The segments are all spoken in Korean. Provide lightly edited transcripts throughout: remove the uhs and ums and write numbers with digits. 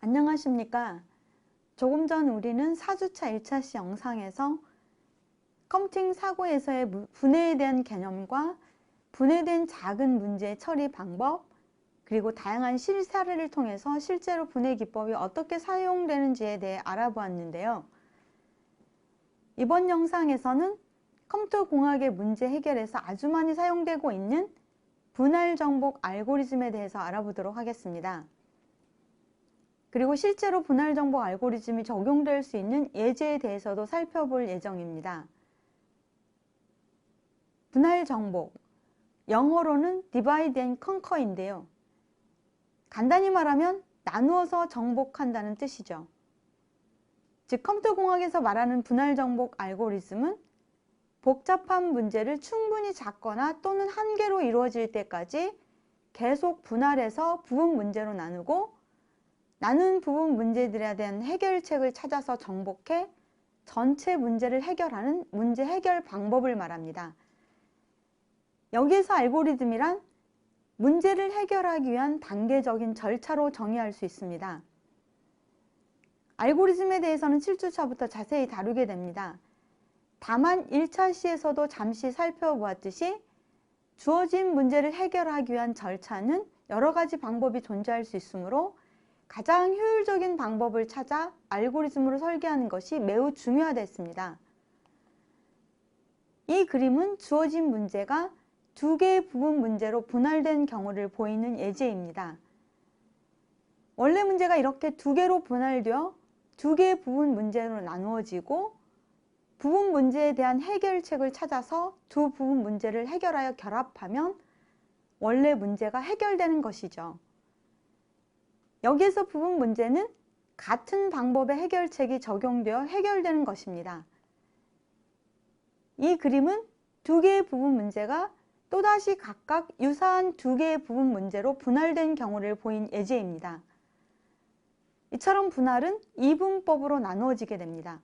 안녕하십니까. 조금 전 우리는 4주차 1차시 영상에서 컴퓨팅 사고에서의 분해에 대한 개념과 분해된 작은 문제의 처리 방법, 그리고 다양한 실사례를 통해서 실제로 분해 기법이 어떻게 사용되는지에 대해 알아보았는데요. 이번 영상에서는 컴퓨터 공학의 문제 해결에서 아주 많이 사용되고 있는 분할 정복 알고리즘에 대해서 알아보도록 하겠습니다. 그리고 실제로 분할 정복 알고리즘이 적용될 수 있는 예제에 대해서도 살펴볼 예정입니다. 분할 정복, 영어로는 divide and conquer인데요. 간단히 말하면 나누어서 정복한다는 뜻이죠. 즉 컴퓨터 공학에서 말하는 분할 정복 알고리즘은 복잡한 문제를 충분히 작거나 또는 한 개로 이루어질 때까지 계속 분할해서 부분 문제로 나누고 나눈 부분 문제들에 대한 해결책을 찾아서 정복해 전체 문제를 해결하는 문제 해결 방법을 말합니다. 여기에서 알고리즘이란 문제를 해결하기 위한 단계적인 절차로 정의할 수 있습니다. 알고리즘에 대해서는 7주차부터 자세히 다루게 됩니다. 다만 1차 시에서도 잠시 살펴보았듯이 주어진 문제를 해결하기 위한 절차는 여러 가지 방법이 존재할 수 있으므로 가장 효율적인 방법을 찾아 알고리즘으로 설계하는 것이 매우 중요하겠습니다. 이 그림은 주어진 문제가 두 개의 부분 문제로 분할된 경우를 보이는 예제입니다. 원래 문제가 이렇게 두 개로 분할되어 두 개의 부분 문제로 나누어지고 부분 문제에 대한 해결책을 찾아서 두 부분 문제를 해결하여 결합하면 원래 문제가 해결되는 것이죠. 여기에서 부분 문제는 같은 방법의 해결책이 적용되어 해결되는 것입니다. 이 그림은 두 개의 부분 문제가 또다시 각각 유사한 두 개의 부분 문제로 분할된 경우를 보인 예제입니다. 이처럼 분할은 이분법으로 나누어지게 됩니다.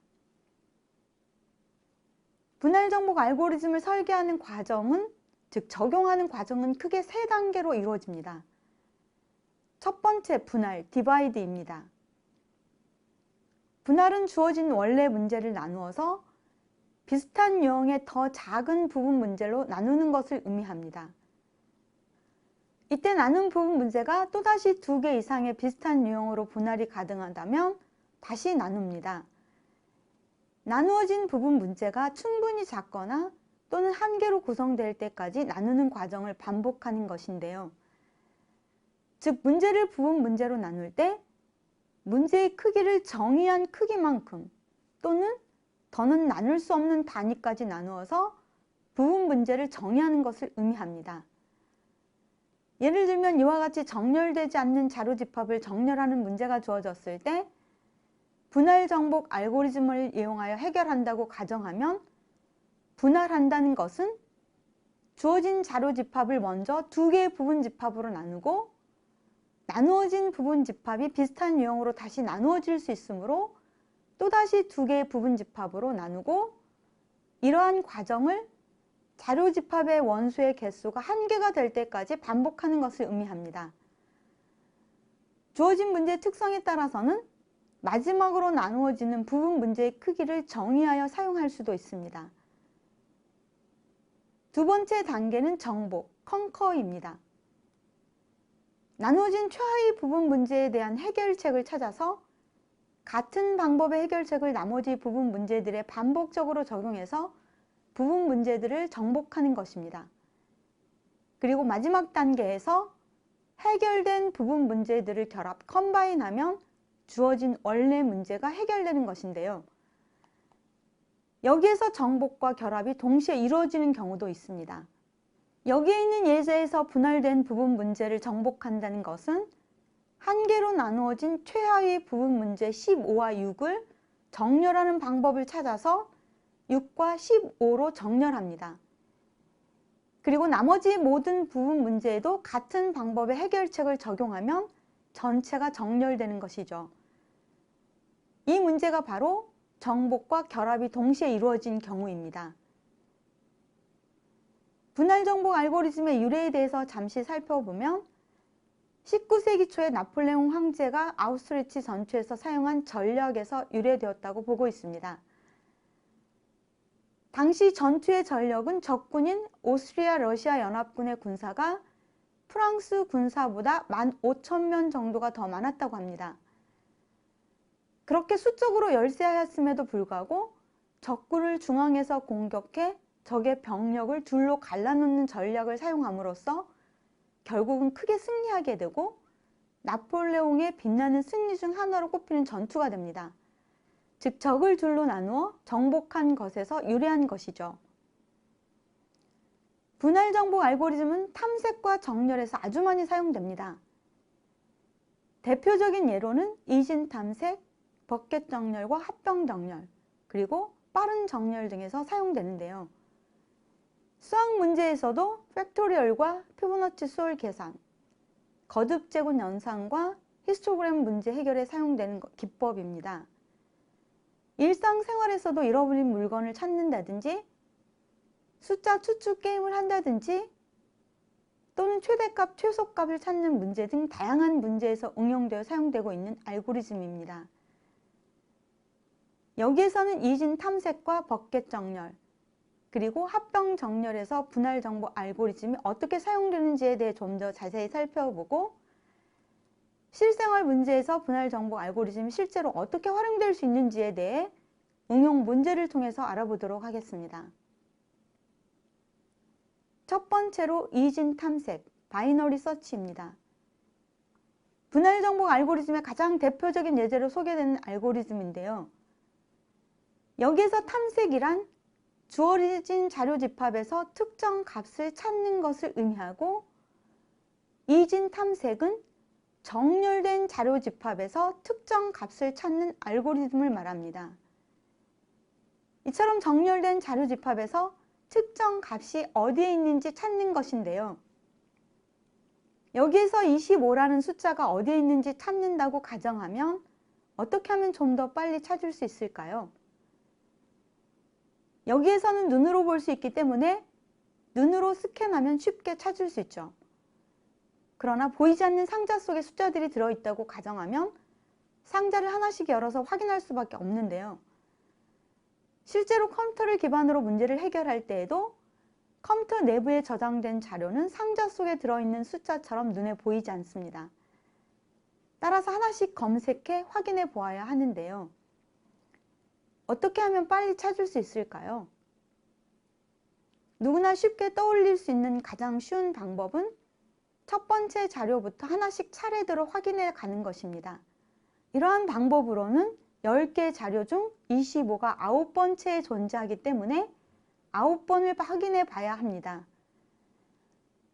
분할 정복 알고리즘을 설계하는 과정은, 즉 적용하는 과정은 크게 세 단계로 이루어집니다. 첫 번째 분할, 디바이드입니다. 분할은 주어진 원래 문제를 나누어서 비슷한 유형의 더 작은 부분 문제로 나누는 것을 의미합니다. 이때 나눈 부분 문제가 또다시 두 개 이상의 비슷한 유형으로 분할이 가능하다면 다시 나눕니다. 나누어진 부분 문제가 충분히 작거나 또는 한 개로 구성될 때까지 나누는 과정을 반복하는 것인데요. 즉 문제를 부분 문제로 나눌 때 문제의 크기를 정의한 크기만큼 또는 더는 나눌 수 없는 단위까지 나누어서 부분 문제를 정의하는 것을 의미합니다. 예를 들면 이와 같이 정렬되지 않는 자료집합을 정렬하는 문제가 주어졌을 때 분할 정복 알고리즘을 이용하여 해결한다고 가정하면 분할한다는 것은 주어진 자료집합을 먼저 두 개의 부분 집합으로 나누고 나누어진 부분 집합이 비슷한 유형으로 다시 나누어질 수 있으므로 또다시 두 개의 부분 집합으로 나누고 이러한 과정을 자료집합의 원수의 개수가 한 개가 될 때까지 반복하는 것을 의미합니다. 주어진 문제의 특성에 따라서는 마지막으로 나누어지는 부분 문제의 크기를 정의하여 사용할 수도 있습니다. 두 번째 단계는 정복, 컨커입니다. 나누어진 최하위 부분 문제에 대한 해결책을 찾아서 같은 방법의 해결책을 나머지 부분 문제들에 반복적으로 적용해서 부분 문제들을 정복하는 것입니다. 그리고 마지막 단계에서 해결된 부분 문제들을 결합, 컴바인하면 주어진 원래 문제가 해결되는 것인데요. 여기에서 정복과 결합이 동시에 이루어지는 경우도 있습니다. 여기에 있는 예제에서 분할된 부분 문제를 정복한다는 것은 한 개로 나누어진 최하위 부분 문제 15와 6을 정렬하는 방법을 찾아서 6과 15로 정렬합니다. 그리고 나머지 모든 부분 문제에도 같은 방법의 해결책을 적용하면 전체가 정렬되는 것이죠. 이 문제가 바로 정복과 결합이 동시에 이루어진 경우입니다. 분할 정복 알고리즘의 유래에 대해서 잠시 살펴보면 19세기 초에 나폴레옹 황제가 아우슈비츠 전투에서 사용한 전력에서 유래되었다고 보고 있습니다. 당시 전투의 전력은 적군인 오스트리아 러시아 연합군의 군사가 프랑스 군사보다 15,000명 정도가 더 많았다고 합니다. 그렇게 수적으로 열세하였음에도 불구하고 적군을 중앙에서 공격해 적의 병력을 둘로 갈라놓는 전략을 사용함으로써 결국은 크게 승리하게 되고 나폴레옹의 빛나는 승리 중 하나로 꼽히는 전투가 됩니다. 즉 적을 둘로 나누어 정복한 것에서 유래한 것이죠. 분할 정복 알고리즘은 탐색과 정렬에서 아주 많이 사용됩니다. 대표적인 예로는 이진 탐색, 버켓 정렬과 합병 정렬, 그리고 빠른 정렬 등에서 사용되는데요. 수학 문제에서도 팩토리얼과 피보나치 수열 계산, 거듭 제곱 연산과 히스토그램 문제 해결에 사용되는 기법입니다. 일상생활에서도 잃어버린 물건을 찾는다든지 숫자 추측 게임을 한다든지 또는 최대값, 최소값을 찾는 문제 등 다양한 문제에서 응용되어 사용되고 있는 알고리즘입니다. 여기에서는 이진 탐색과 버켓 정렬, 그리고 합병 정렬에서 분할 정복 알고리즘이 어떻게 사용되는지에 대해 좀 더 자세히 살펴보고 실생활 문제에서 분할 정복 알고리즘이 실제로 어떻게 활용될 수 있는지에 대해 응용 문제를 통해서 알아보도록 하겠습니다. 첫 번째로 이진 탐색, 바이너리 서치입니다. 분할 정복 알고리즘의 가장 대표적인 예제로 소개되는 알고리즘인데요. 여기에서 탐색이란 주어진 자료 집합에서 특정 값을 찾는 것을 의미하고 이진 탐색은 정렬된 자료 집합에서 특정 값을 찾는 알고리즘을 말합니다. 이처럼 정렬된 자료 집합에서 특정 값이 어디에 있는지 찾는 것인데요. 여기에서 25라는 숫자가 어디에 있는지 찾는다고 가정하면 어떻게 하면 좀 더 빨리 찾을 수 있을까요? 여기에서는 눈으로 볼 수 있기 때문에 눈으로 스캔하면 쉽게 찾을 수 있죠. 그러나 보이지 않는 상자 속에 숫자들이 들어있다고 가정하면 상자를 하나씩 열어서 확인할 수밖에 없는데요. 실제로 컴퓨터를 기반으로 문제를 해결할 때에도 컴퓨터 내부에 저장된 자료는 상자 속에 들어있는 숫자처럼 눈에 보이지 않습니다. 따라서 하나씩 검색해 확인해 보아야 하는데요. 어떻게 하면 빨리 찾을 수 있을까요? 누구나 쉽게 떠올릴 수 있는 가장 쉬운 방법은 첫 번째 자료부터 하나씩 차례대로 확인해 가는 것입니다. 이러한 방법으로는 10개 자료 중 25가 9번째에 존재하기 때문에 9번을 확인해 봐야 합니다.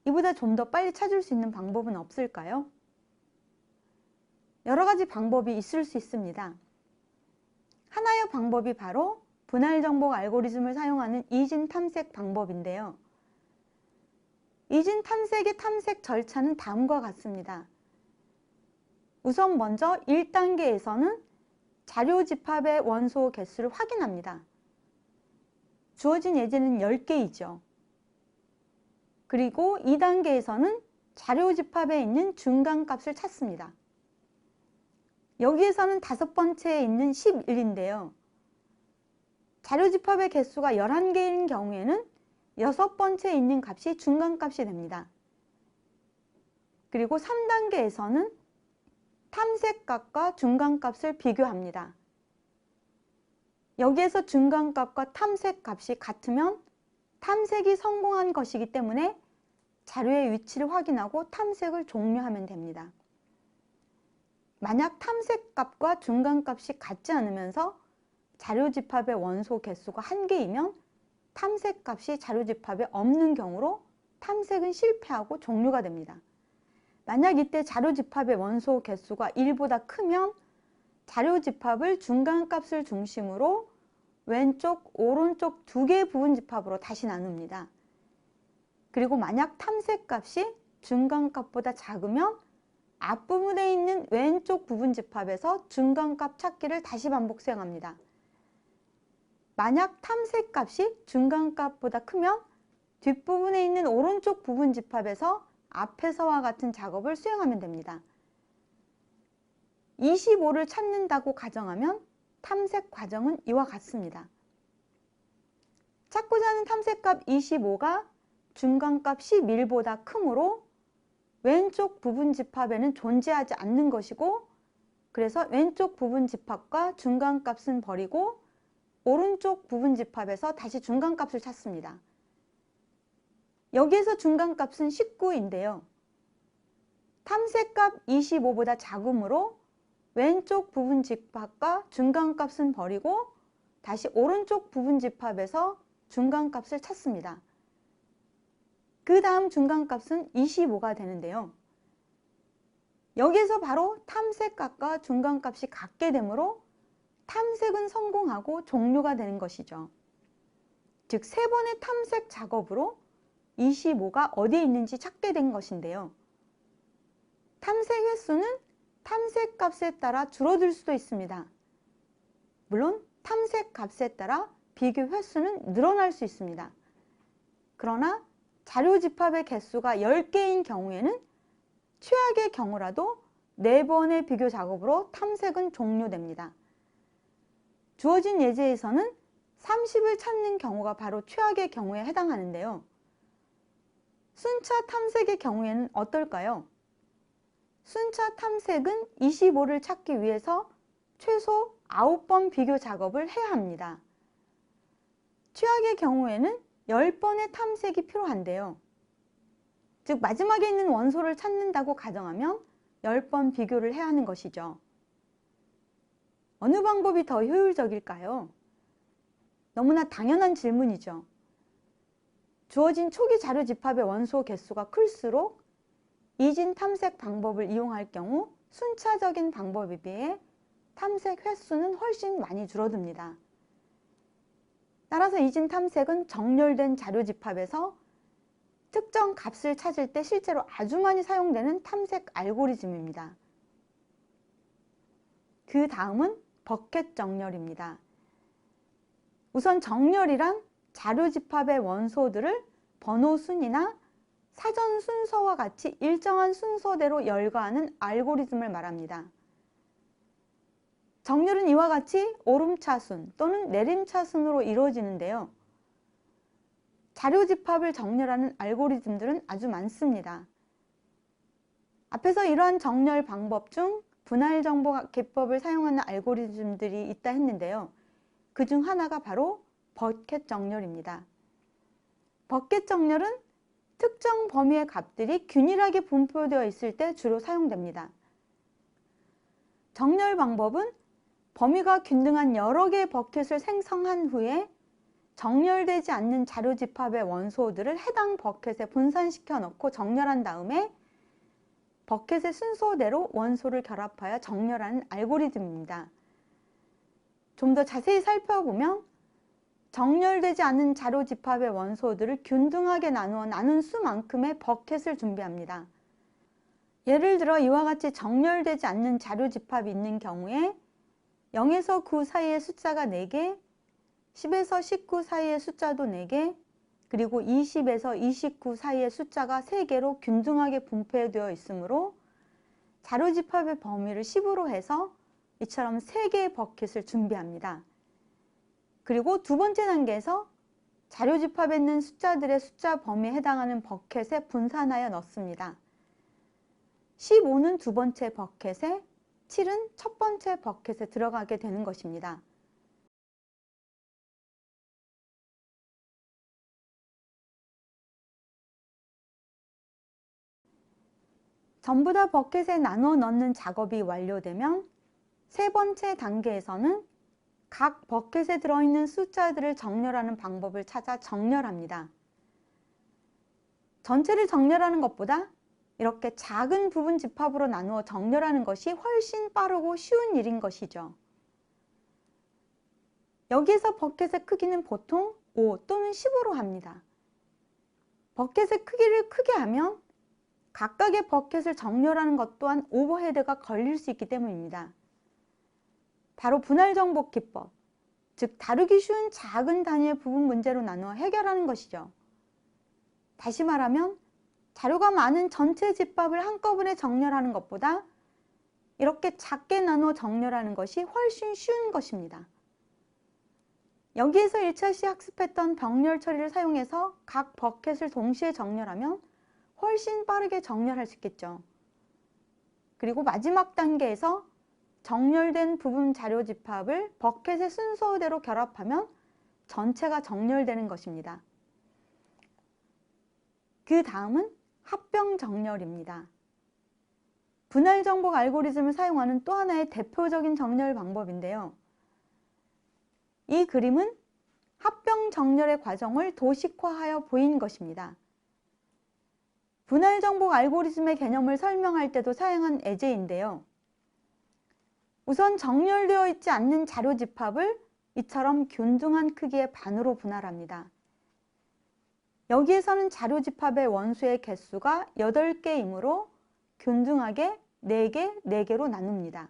이보다 좀 더 빨리 찾을 수 있는 방법은 없을까요? 여러 가지 방법이 있을 수 있습니다. 하나의 방법이 바로 분할 정복 알고리즘을 사용하는 이진 탐색 방법인데요. 이진 탐색의 탐색 절차는 다음과 같습니다. 우선 먼저 1단계에서는 자료 집합의 원소 개수를 확인합니다. 주어진 예제는 10개이죠. 그리고 2단계에서는 자료 집합에 있는 중간값을 찾습니다. 여기에서는 5번째에 있는 11인데요. 자료 집합의 개수가 11개인 경우에는 6번째에 있는 값이 중간값이 됩니다. 그리고 3단계에서는 탐색값과 중간값을 비교합니다. 여기에서 중간값과 탐색값이 같으면 탐색이 성공한 것이기 때문에 자료의 위치를 확인하고 탐색을 종료하면 됩니다. 만약 탐색값과 중간값이 같지 않으면서 자료 집합의 원소 개수가 1개이면 탐색값이 자료 집합에 없는 경우로 탐색은 실패하고 종료가 됩니다. 만약 이때 자료 집합의 원소 개수가 1보다 크면 자료 집합을 중간값을 중심으로 왼쪽, 오른쪽 2개의 부분 집합으로 다시 나눕니다. 그리고 만약 탐색값이 중간값보다 작으면 앞부분에 있는 왼쪽 부분 집합에서 중간값 찾기를 다시 반복 수행합니다. 만약 탐색값이 중간값보다 크면 뒷부분에 있는 오른쪽 부분 집합에서 앞에서와 같은 작업을 수행하면 됩니다. 25를 찾는다고 가정하면 탐색 과정은 이와 같습니다. 찾고자 하는 탐색값 25가 중간값 11보다 크므로 왼쪽 부분 집합에는 존재하지 않는 것이고, 그래서 왼쪽 부분 집합과 중간값은 버리고 오른쪽 부분 집합에서 다시 중간값을 찾습니다. 여기에서 중간값은 19인데요. 탐색값 25보다 작으므로 왼쪽 부분 집합과 중간값은 버리고 다시 오른쪽 부분 집합에서 중간값을 찾습니다. 그 다음 중간값은 25가 되는데요. 여기에서 바로 탐색값과 중간값이 같게 되므로 탐색은 성공하고 종료가 되는 것이죠. 즉, 세 번의 탐색 작업으로 25가 어디에 있는지 찾게 된 것인데요. 탐색 횟수는 탐색 값에 따라 줄어들 수도 있습니다. 물론 탐색 값에 따라 비교 횟수는 늘어날 수 있습니다. 그러나 자료 집합의 개수가 10개인 경우에는 최악의 경우라도 4번의 비교 작업으로 탐색은 종료됩니다. 주어진 예제에서는 30을 찾는 경우가 바로 최악의 경우에 해당하는데요. 순차 탐색의 경우에는 어떨까요? 순차 탐색은 25를 찾기 위해서 최소 9번 비교 작업을 해야 합니다. 최악의 경우에는 10번의 탐색이 필요한데요. 즉, 마지막에 있는 원소를 찾는다고 가정하면 10번 비교를 해야 하는 것이죠. 어느 방법이 더 효율적일까요? 너무나 당연한 질문이죠. 주어진 초기 자료 집합의 원소 개수가 클수록 이진 탐색 방법을 이용할 경우 순차적인 방법에 비해 탐색 횟수는 훨씬 많이 줄어듭니다. 따라서 이진 탐색은 정렬된 자료 집합에서 특정 값을 찾을 때 실제로 아주 많이 사용되는 탐색 알고리즘입니다. 그 다음은 버켓 정렬입니다. 우선 정렬이란 자료 집합의 원소들을 번호 순이나 사전 순서와 같이 일정한 순서대로 열거하는 알고리즘을 말합니다. 정렬은 이와 같이 오름차순 또는 내림차순으로 이루어지는데요. 자료 집합을 정렬하는 알고리즘들은 아주 많습니다. 앞에서 이러한 정렬 방법 중 분할 정보 기법을 사용하는 알고리즘들이 있다 했는데요. 그 중 하나가 바로 버켓 정렬입니다. 버켓 정렬은 특정 범위의 값들이 균일하게 분포되어 있을 때 주로 사용됩니다. 정렬 방법은 범위가 균등한 여러 개의 버켓을 생성한 후에 정렬되지 않는 자료 집합의 원소들을 해당 버켓에 분산시켜 넣고 정렬한 다음에 버켓의 순서대로 원소를 결합하여 정렬하는 알고리즘입니다. 좀 더 자세히 살펴보면 정렬되지 않은 자료 집합의 원소들을 균등하게 나누어 나눈 수만큼의 버켓을 준비합니다. 예를 들어 이와 같이 정렬되지 않는 자료 집합이 있는 경우에 0에서 9 사이의 숫자가 4개, 10에서 19 사이의 숫자도 4개, 그리고 20에서 29 사이의 숫자가 3개로 균등하게 분포되어 있으므로 자료 집합의 범위를 10으로 해서 이처럼 3개의 버켓을 준비합니다. 그리고 두 번째 단계에서 자료 집합에 있는 숫자들의 숫자 범위에 해당하는 버켓에 분산하여 넣습니다. 15는 두 번째 버켓에, 7은 첫 번째 버켓에 들어가게 되는 것입니다. 전부 다 버켓에 나눠 넣는 작업이 완료되면 세 번째 단계에서는 각 버켓에 들어있는 숫자들을 정렬하는 방법을 찾아 정렬합니다. 전체를 정렬하는 것보다 이렇게 작은 부분 집합으로 나누어 정렬하는 것이 훨씬 빠르고 쉬운 일인 것이죠. 여기에서 버켓의 크기는 보통 5 또는 10으로 합니다. 버켓의 크기를 크게 하면 각각의 버켓을 정렬하는 것 또한 오버헤드가 걸릴 수 있기 때문입니다. 바로 분할 정보 기법, 즉 다루기 쉬운 작은 단위의 부분 문제로 나누어 해결하는 것이죠. 다시 말하면 자료가 많은 전체 집합을 한꺼번에 정렬하는 것보다 이렇게 작게 나눠 정렬하는 것이 훨씬 쉬운 것입니다. 여기에서 1차 시 학습했던 병렬 처리를 사용해서 각 버켓을 동시에 정렬하면 훨씬 빠르게 정렬할 수 있겠죠. 그리고 마지막 단계에서 정렬된 부분 자료 집합을 버켓의 순서대로 결합하면 전체가 정렬되는 것입니다. 그 다음은 합병 정렬입니다. 분할 정복 알고리즘을 사용하는 또 하나의 대표적인 정렬 방법인데요. 이 그림은 합병 정렬의 과정을 도식화하여 보인 것입니다. 분할 정복 알고리즘의 개념을 설명할 때도 사용한 예제인데요. 우선 정렬되어 있지 않는 자료 집합을 이처럼 균등한 크기의 반으로 분할합니다. 여기에서는 자료 집합의 원수의 개수가 8개이므로 균등하게 4개, 4개로 나눕니다.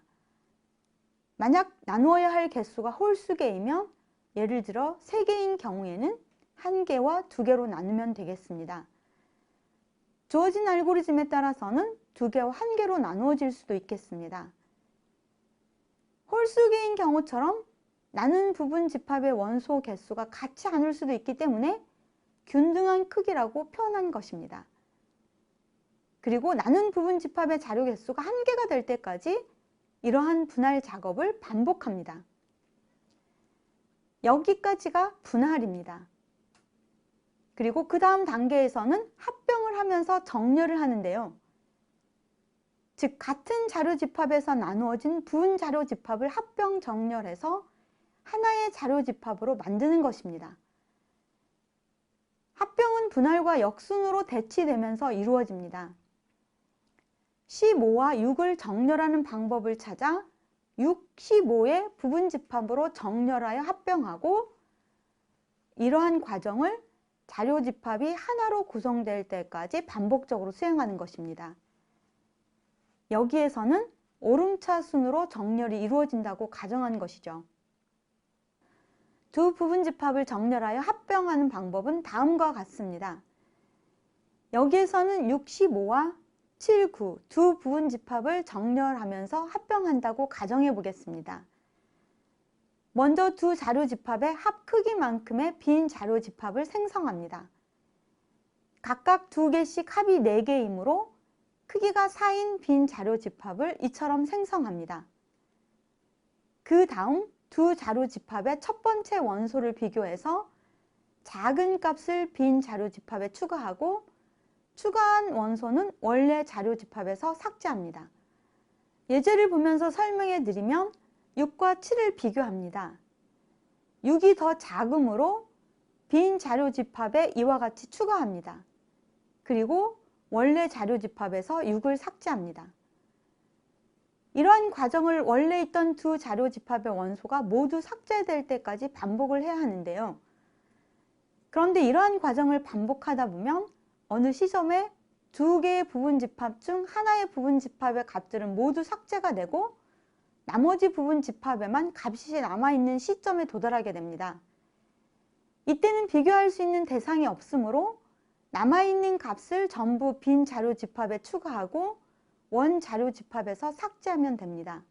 만약 나누어야 할 개수가 홀수개이면 예를 들어 3개인 경우에는 1개와 2개로 나누면 되겠습니다. 주어진 알고리즘에 따라서는 2개와 1개로 나누어질 수도 있겠습니다. 홀수개인 경우처럼 나눈 부분 집합의 원소 개수가 같지 않을 수도 있기 때문에 균등한 크기라고 표현한 것입니다. 그리고 나눈 부분 집합의 자료 개수가 1개가 될 때까지 이러한 분할 작업을 반복합니다. 여기까지가 분할입니다. 그리고 그 다음 단계에서는 합병을 하면서 정렬을 하는데요. 즉 같은 자료 집합에서 나누어진 부분 자료 집합을 합병 정렬해서 하나의 자료 집합으로 만드는 것입니다. 합병은 분할과 역순으로 대치되면서 이루어집니다. 15와 6을 정렬하는 방법을 찾아 6, 15의 부분 집합으로 정렬하여 합병하고 이러한 과정을 자료 집합이 하나로 구성될 때까지 반복적으로 수행하는 것입니다. 여기에서는 오름차 순으로 정렬이 이루어진다고 가정한 것이죠. 두 부분 집합을 정렬하여 합병하는 방법은 다음과 같습니다. 여기에서는 6, 15와 7, 9 두 부분 집합을 정렬하면서 합병한다고 가정해 보겠습니다. 먼저 두 자료 집합의 합 크기만큼의 빈 자료 집합을 생성합니다. 각각 2개씩 합이 4개이므로 크기가 4인 빈 자료 집합을 이처럼 생성합니다. 그 다음 두 자료 집합의 첫 번째 원소를 비교해서 작은 값을 빈 자료 집합에 추가하고 추가한 원소는 원래 자료 집합에서 삭제합니다. 예제를 보면서 설명해 드리면 6과 7을 비교합니다. 6이 더 작으므로 빈 자료 집합에 이와 같이 추가합니다. 그리고 원래 자료 집합에서 6을 삭제합니다. 이러한 과정을 원래 있던 두 자료 집합의 원소가 모두 삭제될 때까지 반복을 해야 하는데요. 그런데 이러한 과정을 반복하다 보면 어느 시점에 2개의 부분 집합 중 하나의 부분 집합의 값들은 모두 삭제가 되고 나머지 부분 집합에만 값이 남아있는 시점에 도달하게 됩니다. 이때는 비교할 수 있는 대상이 없으므로 남아있는 값을 전부 빈 자료 집합에 추가하고 원 자료 집합에서 삭제하면 됩니다.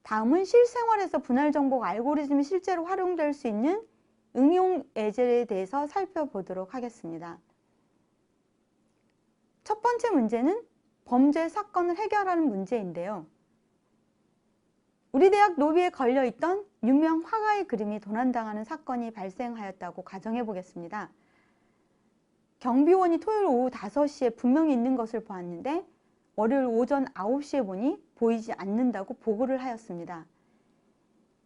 다음은 실생활에서 분할 정복 알고리즘이 실제로 활용될 수 있는 응용 예제에 대해서 살펴보도록 하겠습니다. 첫 번째 문제는 범죄 사건을 해결하는 문제인데요. 우리 대학 로비에 걸려있던 유명 화가의 그림이 도난당하는 사건이 발생하였다고 가정해 보겠습니다. 경비원이 토요일 오후 5시에 분명히 있는 것을 보았는데 월요일 오전 9시에 보니 보이지 않는다고 보고를 하였습니다.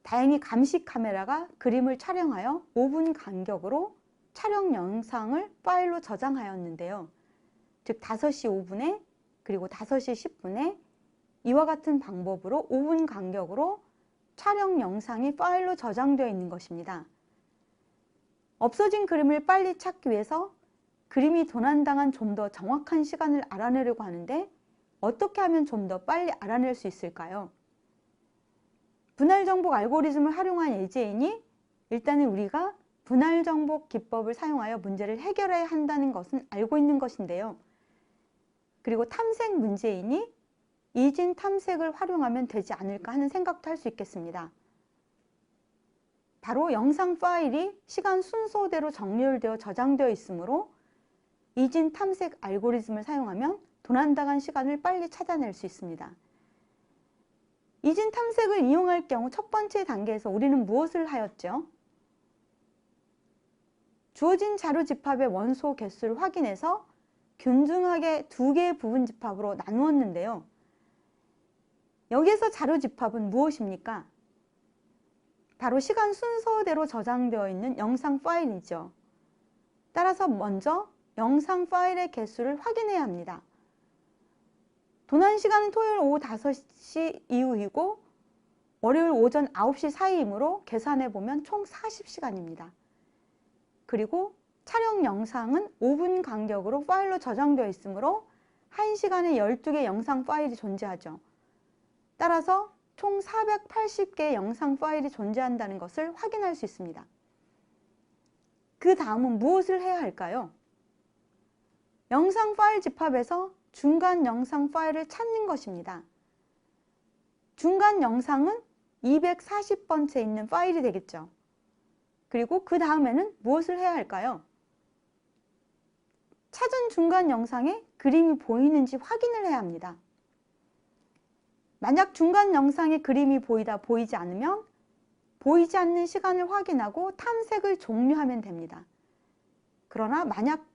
다행히 감시 카메라가 그림을 촬영하여 5분 간격으로 촬영 영상을 파일로 저장하였는데요. 즉 5시 5분에 그리고 5시 10분에 이와 같은 방법으로 5분 간격으로 촬영 영상이 파일로 저장되어 있는 것입니다. 없어진 그림을 빨리 찾기 위해서 그림이 도난당한 좀 더 정확한 시간을 알아내려고 하는데 어떻게 하면 좀 더 빨리 알아낼 수 있을까요? 분할 정복 알고리즘을 활용한 예제이니 일단은 우리가 분할 정복 기법을 사용하여 문제를 해결해야 한다는 것은 알고 있는 것인데요. 그리고 탐색 문제이니 이진 탐색을 활용하면 되지 않을까 하는 생각도 할 수 있겠습니다. 바로 영상 파일이 시간 순서대로 정렬되어 저장되어 있으므로 이진 탐색 알고리즘을 사용하면 도난당한 시간을 빨리 찾아낼 수 있습니다. 이진 탐색을 이용할 경우 첫 번째 단계에서 우리는 무엇을 하였죠? 주어진 자료 집합의 원소 개수를 확인해서 균등하게 두 개의 부분 집합으로 나누었는데요. 여기에서 자료 집합은 무엇입니까? 바로 시간 순서대로 저장되어 있는 영상 파일이죠. 따라서 먼저 영상 파일의 개수를 확인해야 합니다. 도난 시간은 토요일 오후 5시 이후이고 월요일 오전 9시 사이이므로 계산해 보면 총 40시간입니다. 그리고 촬영 영상은 5분 간격으로 파일로 저장되어 있으므로 1시간에 12개 영상 파일이 존재하죠. 따라서 총 480개의 영상 파일이 존재한다는 것을 확인할 수 있습니다. 그 다음은 무엇을 해야 할까요? 영상 파일 집합에서 중간 영상 파일을 찾는 것입니다. 중간 영상은 240번째 있는 파일이 되겠죠. 그리고 그 다음에는 무엇을 해야 할까요? 찾은 중간 영상에 그림이 보이는지 확인을 해야 합니다. 만약 중간 영상에 그림이 보이다 보이지 않으면 보이지 않는 시간을 확인하고 탐색을 종료하면 됩니다. 그러나 만약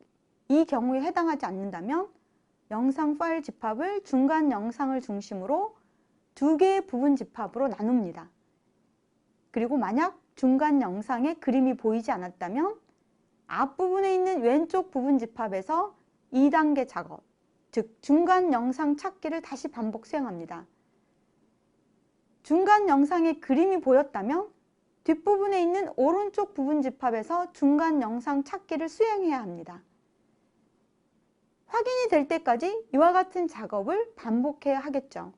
이 경우에 해당하지 않는다면 영상 파일 집합을 중간 영상을 중심으로 두 개의 부분 집합으로 나눕니다. 그리고 만약 중간 영상에 그림이 보이지 않았다면 앞부분에 있는 왼쪽 부분 집합에서 2단계 작업, 즉 중간 영상 찾기를 다시 반복 수행합니다. 중간 영상에 그림이 보였다면 뒷부분에 있는 오른쪽 부분 집합에서 중간 영상 찾기를 수행해야 합니다. 확인이 될 때까지 이와 같은 작업을 반복해야 하겠죠.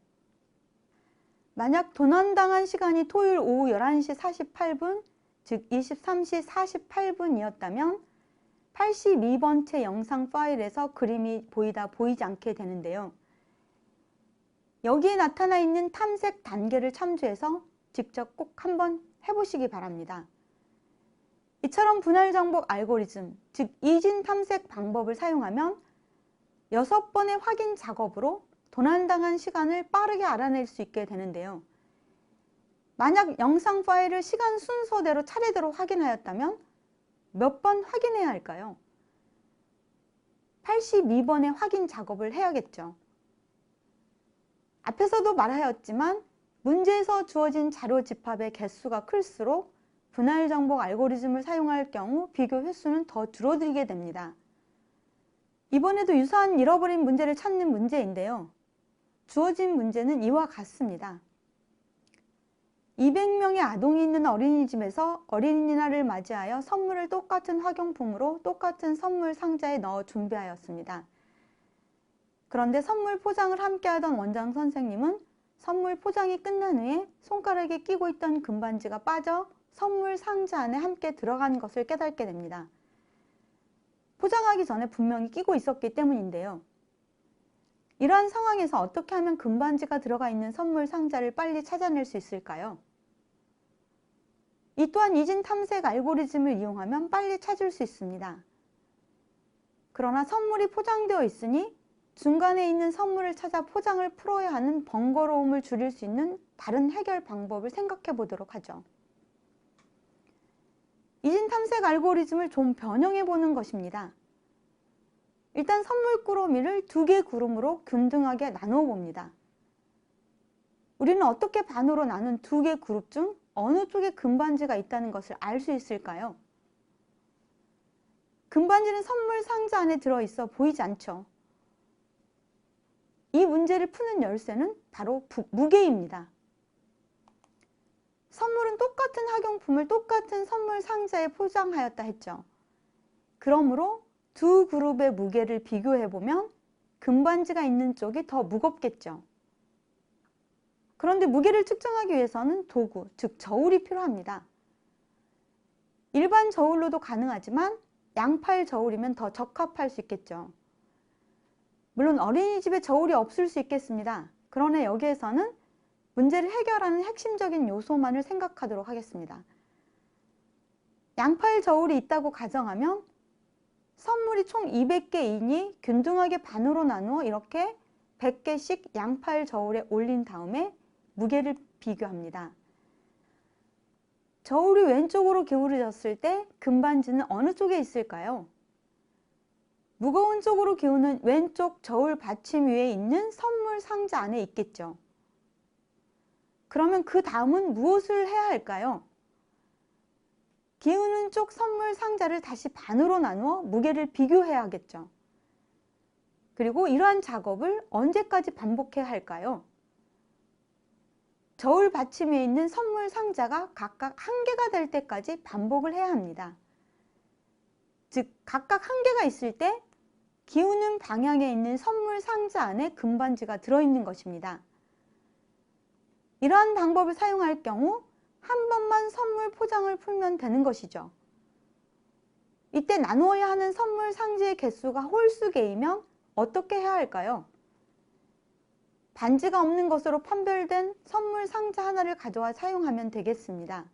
만약 도난당한 시간이 토요일 오후 11시 48분, 즉 23시 48분이었다면 82번째 영상 파일에서 그림이 보이다 보이지 않게 되는데요. 여기에 나타나 있는 탐색 단계를 참조해서 직접 꼭 한번 해보시기 바랍니다. 이처럼 분할 정복 알고리즘, 즉 이진 탐색 방법을 사용하면 6번의 확인 작업으로 도난당한 시간을 빠르게 알아낼 수 있게 되는데요. 만약 영상 파일을 시간 순서대로 차례대로 확인하였다면 몇 번 확인해야 할까요? 82번의 확인 작업을 해야겠죠. 앞에서도 말하였지만 문제에서 주어진 자료 집합의 개수가 클수록 분할 정복 알고리즘을 사용할 경우 비교 횟수는 더 줄어들게 됩니다. 이번에도 유사한 잃어버린 문제를 찾는 문제인데요. 주어진 문제는 이와 같습니다. 200명의 아동이 있는 어린이집에서 어린이날을 맞이하여 선물을 똑같은 학용품으로 똑같은 선물 상자에 넣어 준비하였습니다. 그런데 선물 포장을 함께하던 원장 선생님은 선물 포장이 끝난 후에 손가락에 끼고 있던 금반지가 빠져 선물 상자 안에 함께 들어간 것을 깨닫게 됩니다. 포장하기 전에 분명히 끼고 있었기 때문인데요. 이러한 상황에서 어떻게 하면 금반지가 들어가 있는 선물 상자를 빨리 찾아낼 수 있을까요? 이 또한 이진 탐색 알고리즘을 이용하면 빨리 찾을 수 있습니다. 그러나 선물이 포장되어 있으니 중간에 있는 선물을 찾아 포장을 풀어야 하는 번거로움을 줄일 수 있는 다른 해결 방법을 생각해 보도록 하죠. 이진 탐색 알고리즘을 좀 변형해 보는 것입니다. 일단 선물 꾸러미를 두 개 그룹으로 균등하게 나누어 봅니다. 우리는 어떻게 반으로 나눈 두 개 그룹 중 어느 쪽에 금반지가 있다는 것을 알 수 있을까요? 금반지는 선물 상자 안에 들어있어 보이지 않죠. 이 문제를 푸는 열쇠는 바로 무게입니다. 선물은 똑같은 학용품을 똑같은 선물 상자에 포장하였다 했죠. 그러므로 두 그룹의 무게를 비교해보면 금반지가 있는 쪽이 더 무겁겠죠. 그런데 무게를 측정하기 위해서는 도구, 즉 저울이 필요합니다. 일반 저울로도 가능하지만 양팔 저울이면 더 적합할 수 있겠죠. 물론 어린이집에 저울이 없을 수 있겠습니다. 그러나 여기에서는 문제를 해결하는 핵심적인 요소만을 생각하도록 하겠습니다. 양팔 저울이 있다고 가정하면 선물이 총 200개이니 균등하게 반으로 나누어 이렇게 100개씩 양팔 저울에 올린 다음에 무게를 비교합니다. 저울이 왼쪽으로 기울어졌을 때 금반지는 어느 쪽에 있을까요? 무거운 쪽으로 기우는 왼쪽 저울 받침 위에 있는 선물 상자 안에 있겠죠. 그러면 그 다음은 무엇을 해야 할까요? 기우는 쪽 선물 상자를 다시 반으로 나누어 무게를 비교해야 하겠죠. 그리고 이러한 작업을 언제까지 반복해야 할까요? 저울 받침 위에 있는 선물 상자가 각각 1개가 될 때까지 반복을 해야 합니다. 즉 각각 1개가 있을 때 기우는 방향에 있는 선물 상자 안에 금반지가 들어있는 것입니다. 이러한 방법을 사용할 경우 한 번만 선물 포장을 풀면 되는 것이죠. 이때 나누어야 하는 선물 상자의 개수가 홀수 개이면 어떻게 해야 할까요? 반지가 없는 것으로 판별된 선물 상자 하나를 가져와 사용하면 되겠습니다.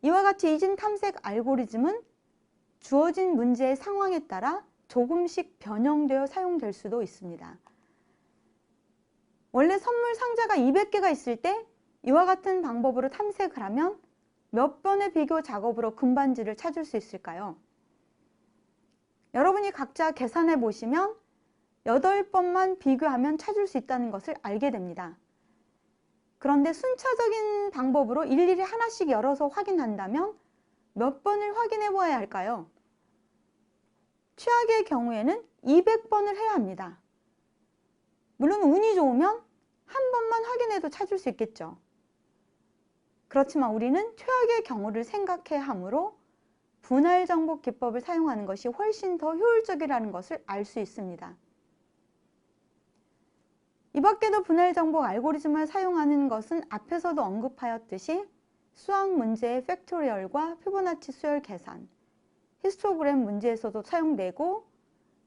이와 같이 이진 탐색 알고리즘은 주어진 문제의 상황에 따라 조금씩 변형되어 사용될 수도 있습니다. 원래 선물 상자가 200개가 있을 때 이와 같은 방법으로 탐색을 하면 몇 번의 비교 작업으로 금반지를 찾을 수 있을까요? 여러분이 각자 계산해 보시면 8번만 비교하면 찾을 수 있다는 것을 알게 됩니다. 그런데 순차적인 방법으로 일일이 하나씩 열어서 확인한다면 몇 번을 확인해 보아야 할까요? 최악의 경우에는 200번을 해야 합니다. 물론 운이 좋으면 한 번만 확인해도 찾을 수 있겠죠. 그렇지만 우리는 최악의 경우를 생각해야 하므로 분할 정복 기법을 사용하는 것이 훨씬 더 효율적이라는 것을 알 수 있습니다. 이 밖에도 분할 정복 알고리즘을 사용하는 것은 앞에서도 언급하였듯이 수학 문제의 팩토리얼과 피보나치 수열 계산, 히스토그램 문제에서도 사용되고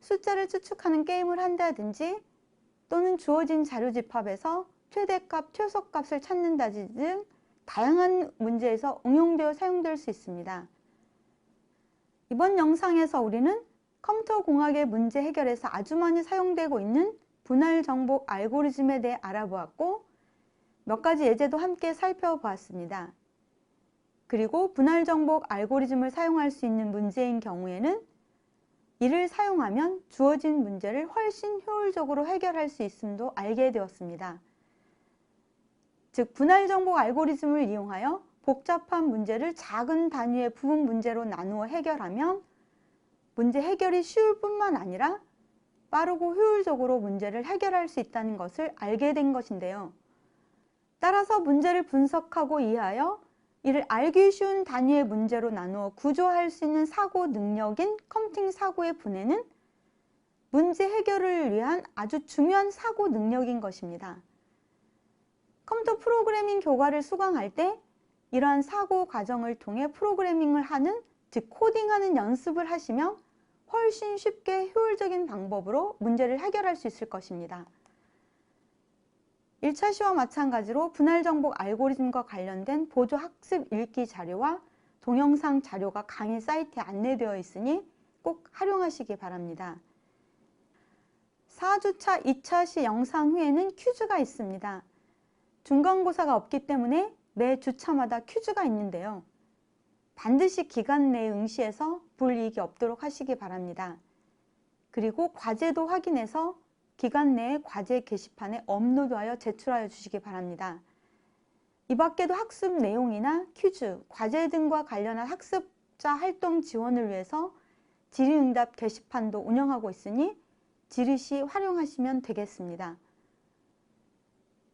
숫자를 추측하는 게임을 한다든지 또는 주어진 자료 집합에서 최대값, 최소값을 찾는다든지 등 다양한 문제에서 응용되어 사용될 수 있습니다. 이번 영상에서 우리는 컴퓨터 공학의 문제 해결에서 아주 많이 사용되고 있는 분할 정복 알고리즘에 대해 알아보았고 몇 가지 예제도 함께 살펴보았습니다. 그리고 분할 정복 알고리즘을 사용할 수 있는 문제인 경우에는 이를 사용하면 주어진 문제를 훨씬 효율적으로 해결할 수 있음도 알게 되었습니다. 즉 분할 정복 알고리즘을 이용하여 복잡한 문제를 작은 단위의 부분 문제로 나누어 해결하면 문제 해결이 쉬울 뿐만 아니라 빠르고 효율적으로 문제를 해결할 수 있다는 것을 알게 된 것인데요. 따라서 문제를 분석하고 이해하여 이를 알기 쉬운 단위의 문제로 나누어 구조할 수 있는 사고 능력인 컴퓨팅 사고의 분해는 문제 해결을 위한 아주 중요한 사고 능력인 것입니다. 컴퓨터 프로그래밍 교과를 수강할 때 이러한 사고 과정을 통해 프로그래밍을 하는, 즉 코딩하는 연습을 하시면 훨씬 쉽게 효율적인 방법으로 문제를 해결할 수 있을 것입니다. 1차 시와 마찬가지로 분할 정복 알고리즘과 관련된 보조 학습 읽기 자료와 동영상 자료가 강의 사이트에 안내되어 있으니 꼭 활용하시기 바랍니다. 4주차 2차 시 영상 후에는 퀴즈가 있습니다. 중간고사가 없기 때문에 매 주차마다 퀴즈가 있는데요. 반드시 기간 내에 응시해서 불이익이 없도록 하시기 바랍니다. 그리고 과제도 확인해서 기간 내에 과제 게시판에 업로드하여 제출하여 주시기 바랍니다. 이 밖에도 학습 내용이나 퀴즈, 과제 등과 관련한 학습자 활동 지원을 위해서 질의응답 게시판도 운영하고 있으니 지르시 활용하시면 되겠습니다.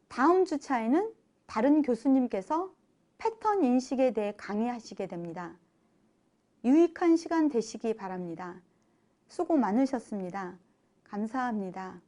다음 주차에는 다른 교수님께서 패턴 인식에 대해 강의하시게 됩니다. 유익한 시간 되시기 바랍니다. 수고 많으셨습니다. 감사합니다.